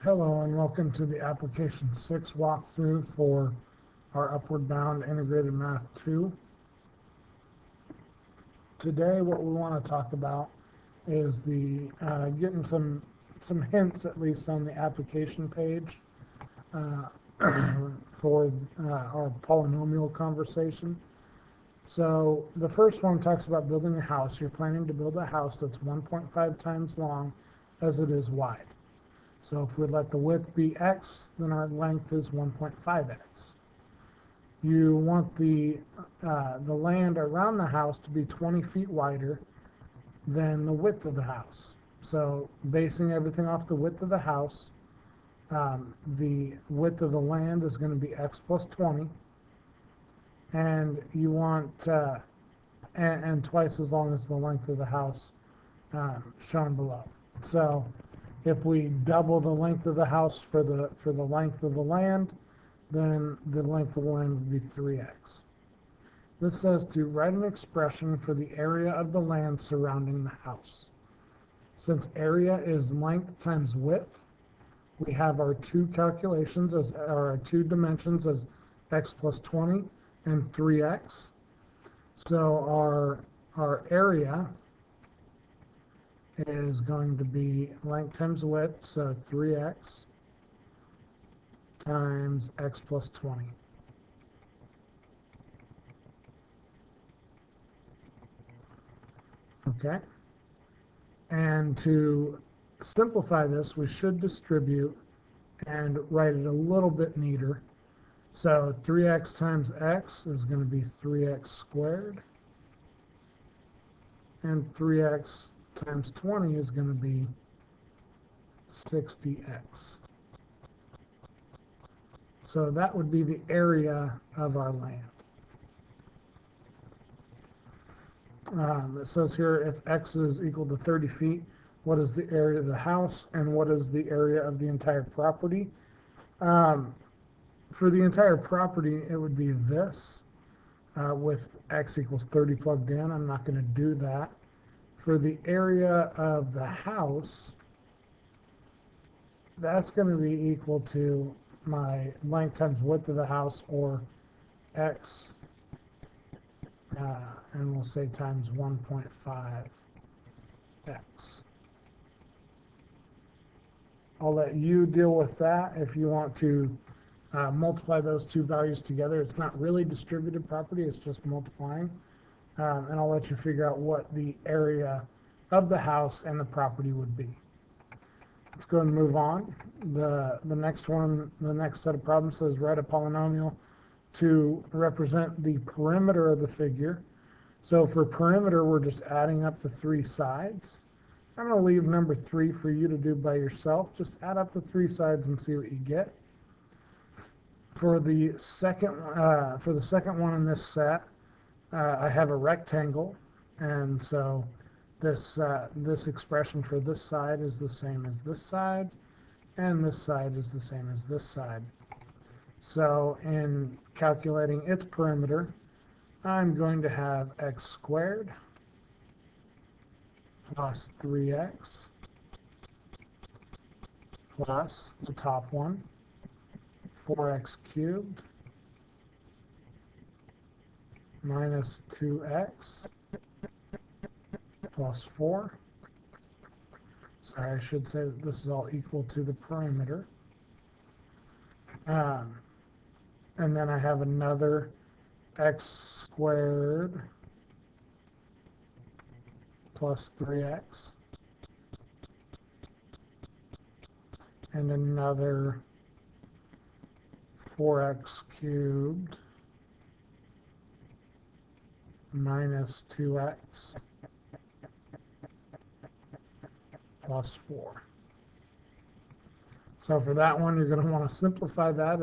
Hello and welcome to the Application 6 walkthrough for our Upward Bound Integrated Math 2. Today what we want to talk about is getting some hints at least on the application page uh, for our polynomial conversation. So the first one talks about building a house. You're planning to build a house that's 1.5 times long as it is wide. So if we let the width be x, then our length is 1.5x. You want the land around the house to be 20 feet wider than the width of the house. So basing everything off the width of the house, the width of the land is going to be x plus 20, and you want and twice as long as the length of the house shown below. So if we double the length of the house for the length of the land, then the length of the land would be 3x. This says to write an expression for the area of the land surrounding the house. Since area is length times width, we have our two calculations as our two dimensions as x plus 20 and 3x. So our area is going to be length times width, so 3x times x plus 20. Okay? And to simplify this, we should distribute and write it a little bit neater. So 3x times x is going to be 3x squared, and 3x times 20 is going to be 60x. So that would be the area of our land. It says here if x is equal to 30 feet, what is the area of the house and what is the area of the entire property? For the entire property, it would be this with x equals 30 plugged in. I'm not going to do that. For the area of the house, that's going to be equal to my length times width of the house, or x, and we'll say times 1.5x. I'll let you deal with that if you want to multiply those two values together. It's not really distributed property, it's just multiplying. And I'll let you figure out what the area of the house and the property would be. Let's go and move on. The next set of problems says write a polynomial to represent the perimeter of the figure. So for perimeter, we're just adding up the three sides. I'm going to leave number 3 for you to do by yourself. Just add up the three sides and see what you get. For the second one in this set, I have a rectangle, and so this expression for this side is the same as this side, and this side is the same as this side. So in calculating its perimeter, I'm going to have x squared plus 3x plus the top one, 4x cubed minus 2x plus 4. Sorry, I should say that this is all equal to the perimeter. And then I have another x squared plus 3x and another 4x cubed minus 2x plus 4. So for that one, you're going to want to simplify that.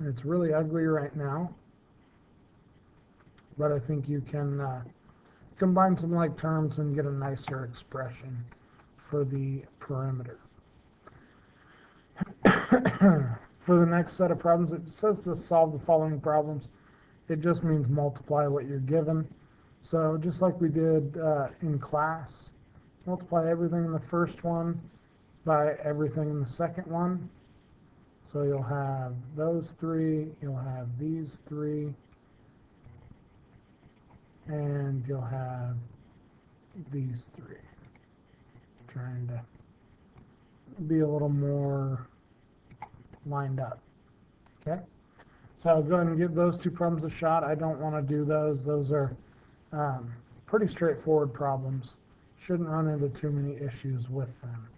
It's really ugly right now, but I think you can combine some like terms and get a nicer expression for the perimeter. For the next set of problems, it says to solve the following problems. It just means multiply what you're given. So just like we did in class, multiply everything in the first one by everything in the second one, So you'll have those three, you'll have these three, and you'll have these three. Trying to be a little more lined up. Okay, so I'll go ahead and give those two problems a shot. I don't want to do those. Those are pretty straightforward problems. Shouldn't run into too many issues with them.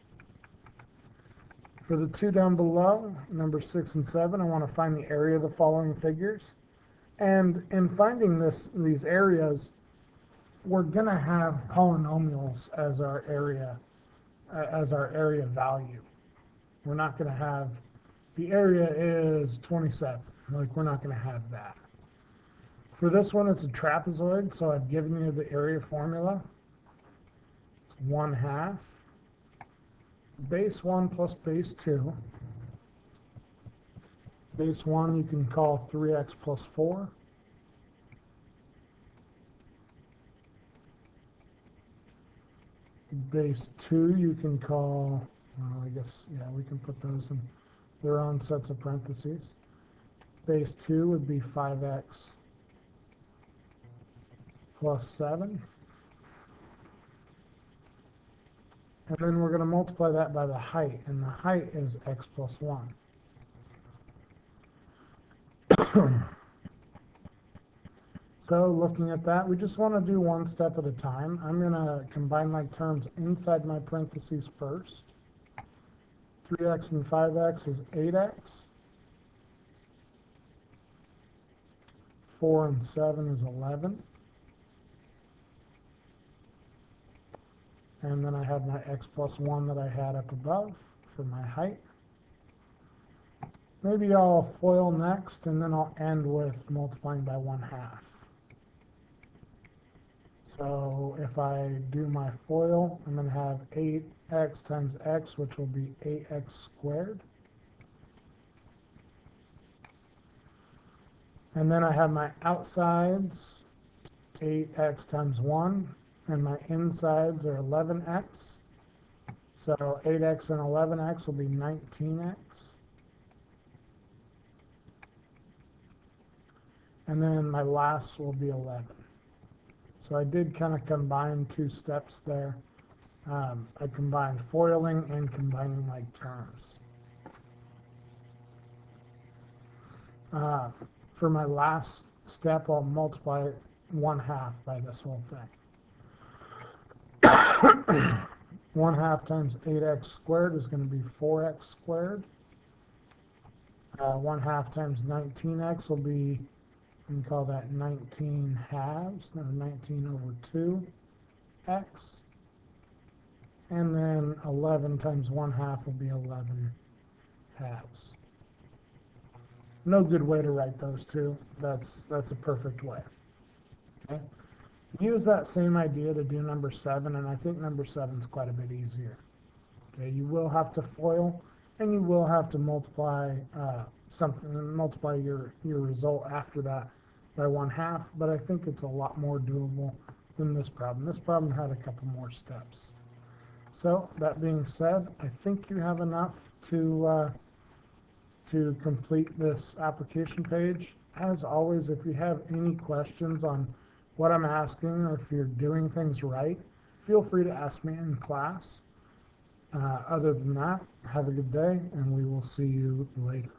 For the two down below, number 6 and 7, I want to find the area of the following figures. And in finding these areas, we're going to have polynomials as our area value. We're not going to have the area is 27. Like, we're not going to have that. For this one, it's a trapezoid, so I've given you the area formula. It's 1/2 base 1 plus base 2. Base 1 you can call 3x plus 4. Base 2 you can call, well, I guess, yeah, we can put those in their own sets of parentheses. Base 2 would be 5x plus 7. And then we're going to multiply that by the height, and the height is x plus 1. So looking at that, we just want to do one step at a time. I'm going to combine my terms inside my parentheses first. 3x and 5x is 8x. 4 and 7 is 11. And then I have my x plus 1 that I had up above for my height. Maybe I'll FOIL next, and then I'll end with multiplying by 1/2. So if I do my FOIL, I'm going to have 8x times x, which will be 8x squared. And then I have my outsides, 8x times 1, and my insides are 11x. So 8x and 11x will be 19x. And then my last will be 11. So I did kind of combine two steps there. I combined foiling and combining like terms. For my last step, I'll multiply 1/2 by this whole thing. 1/2 times 8x squared is going to be 4x squared. 1/2 times 19x will be, we can call that 19 halves, no, 19 over 2x. And then 11 times 1/2 will be 11 halves. No good way to write those two. That's a perfect way. Okay. Use that same idea to do number 7, and I think number 7 is quite a bit easier. Okay, you will have to FOIL, and you will have to multiply multiply your result after that by 1/2, but I think it's a lot more doable than this problem. This problem had a couple more steps. So that being said, I think you have enough to complete this application page. As always, if you have any questions on what I'm asking, or if you're doing things right, feel free to ask me in class. Other than that, have a good day, and we will see you later.